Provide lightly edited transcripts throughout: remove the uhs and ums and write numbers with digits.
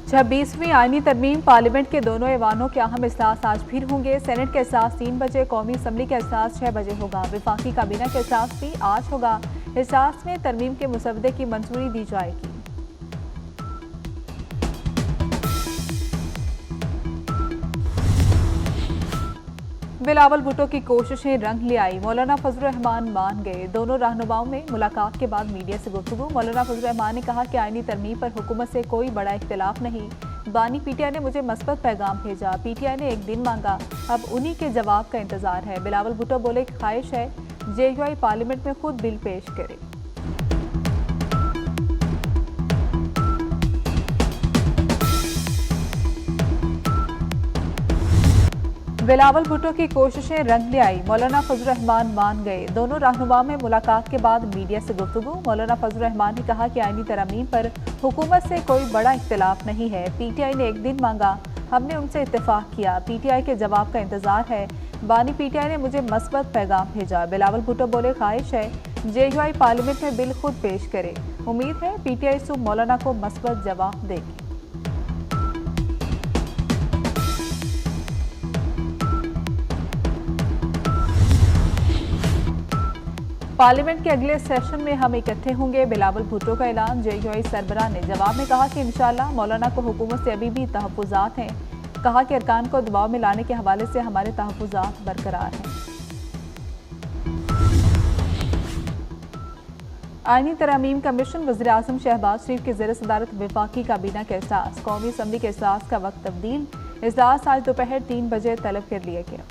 26वीं आईनी तरमीम पार्लियामेंट के दोनों ऐवानों के अहम इजलास आज फिर होंगे। सेनेट का इजलास 3 बजे, कौमी असम्बली का इजलास 6 बजे होगा। वफाकी काबीना का इजलास भी आज होगा। इजलास में तरमीम के मुसवदे की मंजूरी दी जाएगी। बिलावल भुट्टो की कोशिशें रंग ले आई, मौलाना फजल रहमान मान गए। दोनों रहनुमाओं में मुलाकात के बाद मीडिया से गुफ्तगू। मौलाना फजल रहमान ने कहा कि आईनी तरमीम पर हुकूमत से कोई बड़ा इख्तिलाफ नहीं। बानी पीटीआई ने मुझे मस्बत पैगाम भेजा, पीटीआई ने एक दिन मांगा, अब उन्हीं के जवाब का इंतजार है। बिलावल भुट्टो बोले कि ख्वाहिश है जेयूआई पार्लियामेंट में खुद बिल पेश करे। बिलावल भुट्टो की कोशिशें रंग ले आई, मौलाना फजल रहमान मान गए। दोनों रहनुमा में मुलाकात के बाद मीडिया से गुफ्तगू। मौलाना फजल रहमान ने कहा कि आईनी तरमीम पर हुकूमत से कोई बड़ा इख्तिलाफ नहीं है। पीटीआई ने एक दिन मांगा, हमने उनसे इत्तेफाक किया, पीटीआई के जवाब का इंतजार है। बानी पीटीआई ने मुझे मस्बत पैगाम भेजा। बिलावल भुट्टो बोले ख्वाहिश है जेयूआई पार्लियामेंट में बिल खुद पेश करे। उम्मीद है पीटीआई सुबह मौलाना को मस्बत जवाब देगी। पार्लियामेंट के अगले सेशन में हम इकट्ठे होंगे, बिलावल भुट्टो का ऐलान। जेयूआई सरबराह ने जवाब में कहा कि इंशाअल्लाह मौलाना को हुकूमत से अभी भी तहफ़्फ़ुज़ात हैं। कहा कि अरकान को दबाव में लाने के हवाले से हमारे तहफ़्फ़ुज़ात बरकरार हैं। आईनी तरमीम कमीशन वज़ीर आज़म शहबाज शरीफ की ज़ेर सदारत वफाकी काबीना के इजलास, कौमी असम्बली के इजलास का वक्त तब्दील। इजलास आज दोपहर 3 बजे तलब कर लिया गया।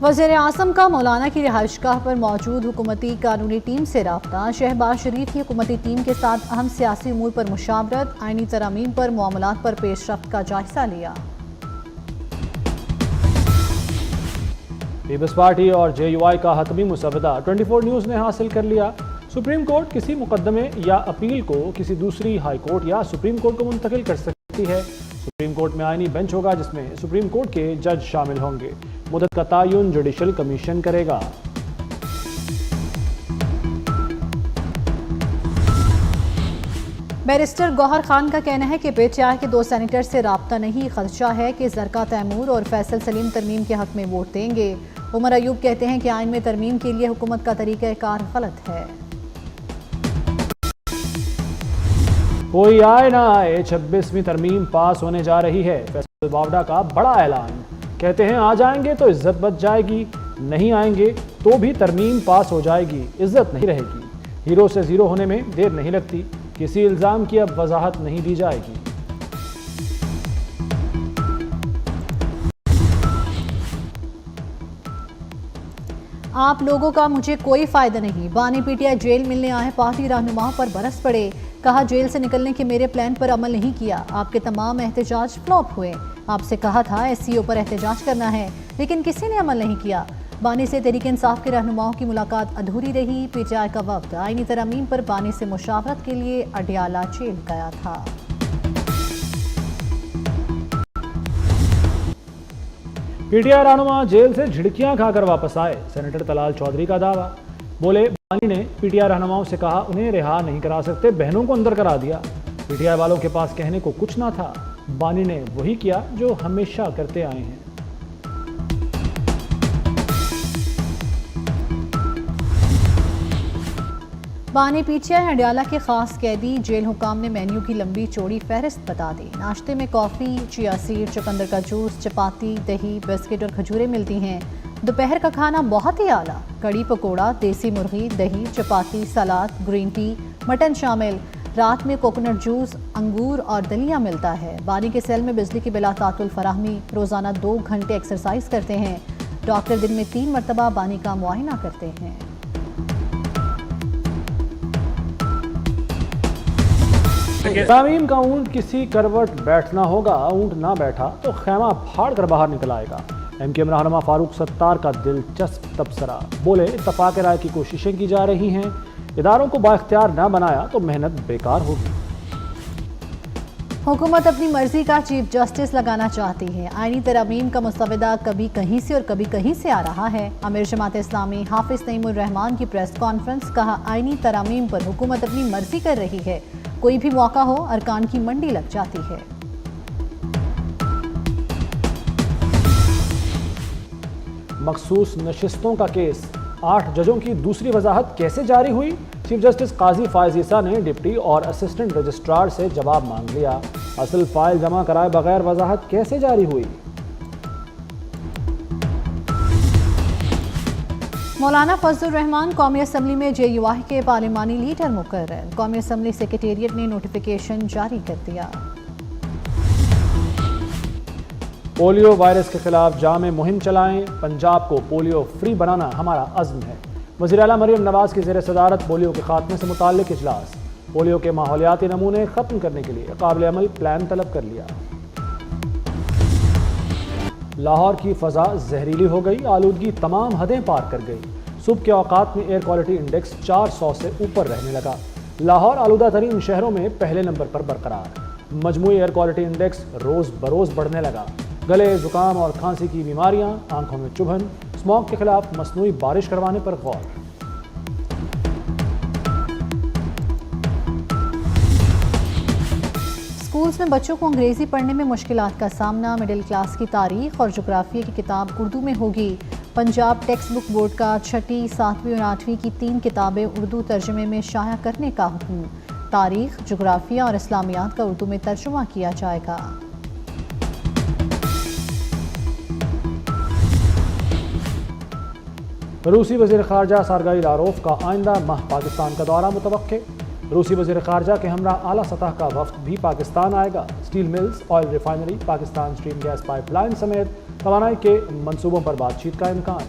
वज़ीर आज़म का मौलाना की रिहाइशगाह पर मौजूद हुकूमती कानूनी टीम से रब्ता। शहबाज शरीफ की हुकूमती टीम के साथ अहम सियासी उमूर पर मुशावरत। आईनी तरमीम पर मामलात पर पेशरफ्त का जायजा लिया। पीपल्स पार्टी और जेयूआई का हतमी मुसवदा 24 न्यूज़ ने हासिल कर लिया। सुप्रीम कोर्ट किसी मुकदमे या अपील को किसी दूसरी हाई कोर्ट या सुप्रीम कोर्ट को मुंतकिल कर सकती है। सुप्रीम कोर्ट में आईनी बेंच होगा जिसमें सुप्रीम कोर्ट के जज शामिल होंगे। मुद्दत का तयन जुडिशल कमीशन करेगा। बैरिस्टर गौहर खान का कहना है कि पीटीआई के 2 सेनेटर से राब्ता नहीं, खदशा है कि ज़रका तैमूर और फैसल सलीम तरमीम के हक में वोट देंगे। उमर अयूब कहते हैं कि आइन में तरमीम के लिए हुकूमत का तरीक़ाकार गलत है। कोई आए ना आए 26वीं तरमीम पास होने जा रही है। फैसल बावडा का बड़ा ऐलान, कहते हैं आ जाएंगे तो इज्जत बच जाएगी, नहीं आएंगे तो भी तरमीम पास हो जाएगी, इज्जत नहीं रहेगी। हीरो से जीरो होने में देर नहीं लगती, किसी इल्ज़ाम की अब वजाहत नहीं दी जाएगी। आप लोगों का मुझे कोई फायदा नहीं। बानी पीटीआई जेल मिलने आए पार्टी रहनुमाओं पर बरस पड़े। कहा जेल से निकलने के मेरे प्लान पर अमल नहीं किया, आपके तमाम एहतजाज फ्लॉप हुए। आपसे कहा था एससीओ पर एहतजाज करना है, लेकिन किसी ने अमल नहीं किया। बानी से तहरीक इंसाफ के रहनुमाओं की मुलाकात अधूरी रही। पीटीआई का वक्त आईनी तरमीम पर बानी से मुशावरत के लिए अडियाला जेल गया था। पीटीआई रहनुमा जेल से झिड़कियां खाकर वापस आए। सेनेटर तलाल चौधरी का दावा, बोले बानी ने पीटीआई रहनुमाओं से कहा उन्हें रिहा नहीं करा सकते, बहनों को अंदर करा दिया। पीटीआई वालों के पास कहने को कुछ ना था, बानी ने वही किया जो हमेशा करते आए हैं। बानी पीटीआई अडियाला के खास कैदी। जेल हुकाम ने मेन्यू की लंबी चौड़ी फहरिस्त बता दी। नाश्ते में कॉफ़ी, चिया सीड, चुकंदर का जूस, चपाती, दही, बिस्किट और खजूरें मिलती हैं। दोपहर का खाना बहुत ही आला, कड़ी पकोड़ा, देसी मुर्गी, दही, चपाती, सलाद, ग्रीन टी, मटन शामिल। रात में कोकोनट जूस, अंगूर और दलिया मिलता है। बानी के सेल में बिजली की बिला तातुल फराहमी। रोज़ाना 2 घंटे एक्सरसाइज करते हैं। डॉक्टर दिन में 3 मरतबा बानी का मुआयना करते हैं। तामीम का ऊंट किसी करवट बैठना होगा, ऊंट ना बैठा तो खैमा फाड़ कर बाहर निकल आएगा। एमकेएम रहनुमा फारूक सत्तार का दिलचस्प तबसरा, बोले इत्तफाक राय की कोशिशें की जा रही हैं, इदारों को बाइख्तियार ना बनाया तो मेहनत बेकार होगी। हुकूमत अपनी मर्जी का चीफ जस्टिस लगाना चाहती है। आईनी तरमीम का मुस्तवदा कभी कहीं से और कभी कहीं से आ रहा है। अमीर जमात इस्लामी हाफिज नईमुर रहमान की प्रेस कॉन्फ्रेंस, कहा आईनी तरमीम पर हुकूमत अपनी मर्जी कर रही है, कोई भी मौका हो अरकान की मंडी लग जाती है। मखसूस नशिस्तों का केस, 8 जजों की दूसरी वजाहत कैसे जारी हुई? चीफ जस्टिस काजी फायज ईसा ने डिप्टी और असिस्टेंट रजिस्ट्रार से जवाब मांग लिया। असल फाइल जमा कराए बगैर वजाहत कैसे जारी हुई? मौलाना फजलुर रहमान कौमी असम्बली में JUI के पार्लिमानी लीडर मुकर्रर। कौमी असम्बली सेक्रेटेरिएट ने नोटिफिकेशन जारी कर दिया। पोलियो वायरस के खिलाफ जामे मुहिम चलाएं, पंजाब को पोलियो फ्री बनाना हमारा अज़्म है। वज़ीर आला मरियम नवाज की ज़ेर सदारत पोलियो के खात्मे से मुताल्लिक़ इजलास। पोलियो के माहौलियाती नमूने ख़त्म करने के लिए काबिल अमल प्लान तलब कर लिया। लाहौर की फ़ज़ा जहरीली हो गई, आलूदगी तमाम हदें पार कर गई। सुबह के औकात में एयर क्वालिटी इंडेक्स 400 से ऊपर रहने लगा। लाहौर आलूदा तरीन शहरों में पहले नंबर पर बरकरार। मजमूई एयर क्वालिटी इंडेक्स रोज़ बरोज़ बढ़ने लगा। गले, जुकाम और खांसी की बीमारियां, आंखों में चुभन, स्मॉग के खिलाफ मसनूई बारिश करवाने पर गौर। स्कूल्स में बच्चों को अंग्रेजी पढ़ने में मुश्किलात का सामना। मिडिल क्लास की तारीख और जोग्राफिया की किताब उर्दू में होगी। पंजाब टेक्स्ट बुक बोर्ड का 6ठी, 7वीं और 8वीं की 3 किताबें उर्दू तर्जुमे में शाया करने का हुक्म। तारीख, जोग्राफिया और इस्लामियात का उर्दू में तर्जुमा किया जाएगा। रूसी वज़ीर ख़ारजा सरगई लारोफ का आइंदा माह पाकिस्तान का दौरा मुतवक्के। रूसी वज़ीर ख़ारजा के हमरा आला सतह का वफ़द भी पाकिस्तान आएगा। Steel mills, oil refinery, Pakistan stream gas pipeline समेत तवानाई के मंसूबों पर बातचीत का इम्कान।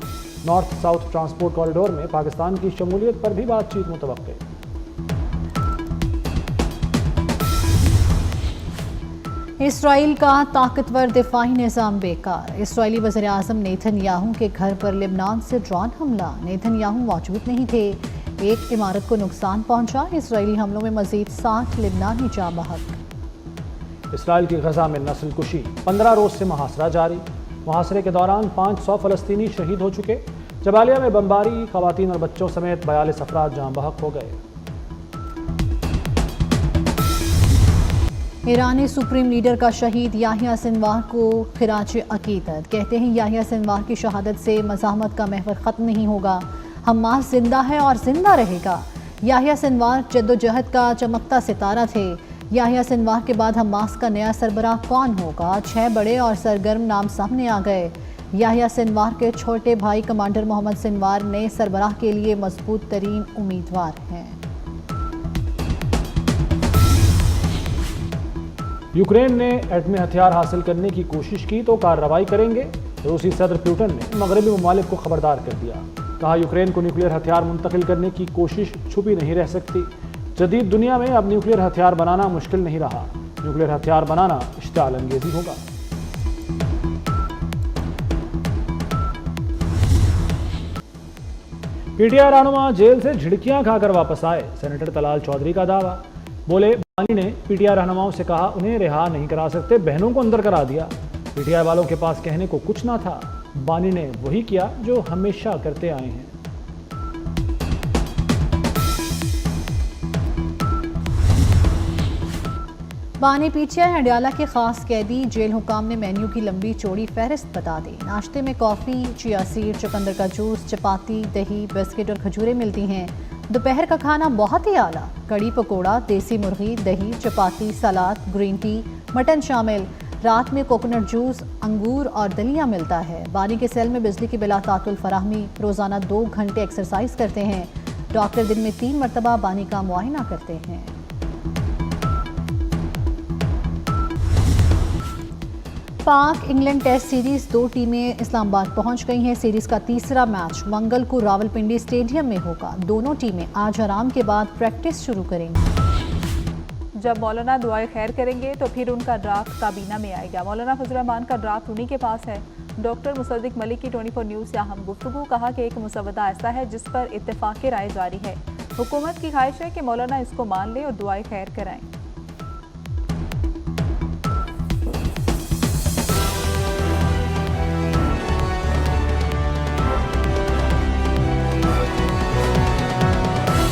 नॉर्थ साउथ ट्रांसपोर्ट कॉरिडोर में पाकिस्तान की शमूलियत पर भी बातचीत मुतवक्के। इसराइल का ताकतवर दिफाई निज़ाम बेकार। इसराइली वज़ीर आज़म नेतन्याहू के घर पर लेबनान से ड्रोन हमला। नेतन्याहू मौजूद नहीं थे, एक इमारत को नुकसान पहुंचा। इसराइली हमलों में मजीद 60 लेबनानी जाँ बहक। इसराइल की गजा में नस्ल कुशी, 15 रोज से मुहासरा जारी। मुहासरे के दौरान 500 फ़लस्तीनी शहीद हो चुके। जबालिया में बमबारी, खवातीन और बच्चों समेत 42 अफराद जाँ बहक हो गए। ईरानी सुप्रीम लीडर का शहीद याहिया सिनवार को खिराज अकीदत। कहते हैं याहिया सिनवार की शहादत से मज़ाहमत का महवर ख़त्म नहीं होगा, हमास जिंदा है और जिंदा रहेगा। याहिया सिनवार जद्दोजहद का चमकता सितारा थे। याहिया सिनवार के बाद हमास का नया सरबराह कौन होगा? 6 बड़े और सरगर्म नाम सामने आ गए। याहिया सिनवार के छोटे भाई कमांडर मोहम्मद सिनवार नए सरबराह के लिए मजबूत तरीन उम्मीदवार हैं। यूक्रेन ने एटमी हथियार हासिल करने की कोशिश की तो कार्रवाई करेंगे। रूसी सदर पुतिन ने मगरबी ममालिक को खबरदार कर दिया। कहा यूक्रेन को न्यूक्लियर हथियार मुंतकिल करने की कोशिश छुपी नहीं रह सकती। जदीद दुनिया में अब न्यूक्लियर हथियार बनाना मुश्किल नहीं रहा। न्यूक्लियर हथियार बनाना इश्तिआल अंगेजी होगा। पीटीआई रहनुमा जेल से झिड़कियां खाकर वापस आए। सेनेटर तलाल चौधरी का दावा। बोले, बानी ने पीटीआई रहनुमाओं से कहा उन्हें रिहा नहीं करा सकते, बहनों को अंदर करा दिया। पीटीआई वालों के पास कहने को कुछ ना था। बानी ने वही किया जो हमेशा करते आए हैं। बानी पीटीआई हंडियाला के खास कैदी। जेल हुकाम ने मेन्यू की लंबी चौड़ी फहरिस्त बता दी। नाश्ते में कॉफ़ी, चिया सीड, चुकंदर का जूस, चपाती, दही, बिस्किट और खजूरें मिलती हैं। दोपहर का खाना बहुत ही आला। कड़ी पकोड़ा, देसी मुर्गी, दही, चपाती, सलाद, ग्रीन टी, मटन शामिल। रात में कोकोनट जूस, अंगूर और दलिया मिलता है। बानी के सेल में बिजली की बिला तातुल फराहमी। रोज़ाना 2 घंटे एक्सरसाइज करते हैं। डॉक्टर दिन में 3 मरतबा बानी का मुआयना करते हैं। पाक इंग्लैंड टेस्ट सीरीज 2 टीमें इस्लामाबाद पहुंच गई हैं। सीरीज का तीसरा मैच मंगल को रावलपिंडी स्टेडियम में होगा। दोनों टीमें आज आराम के बाद प्रैक्टिस शुरू करेंगी। जब मौलाना दुआए खैर करेंगे तो फिर उनका ड्राफ्ट काबीना में आएगा। मौलाना फजलुर रहमान का ड्राफ्ट उन्हीं के पास है। डॉक्टर मुसद्दिक मलिक की 24 न्यूज़ से अहम गुफ्तगू। कहा कि एक मुसवदा ऐसा है जिस पर इत्तेफाक राय जारी है। हुकूमत की ख्वाहिश है कि मौलाना इसको मान ले और दुआए खैर कराएं।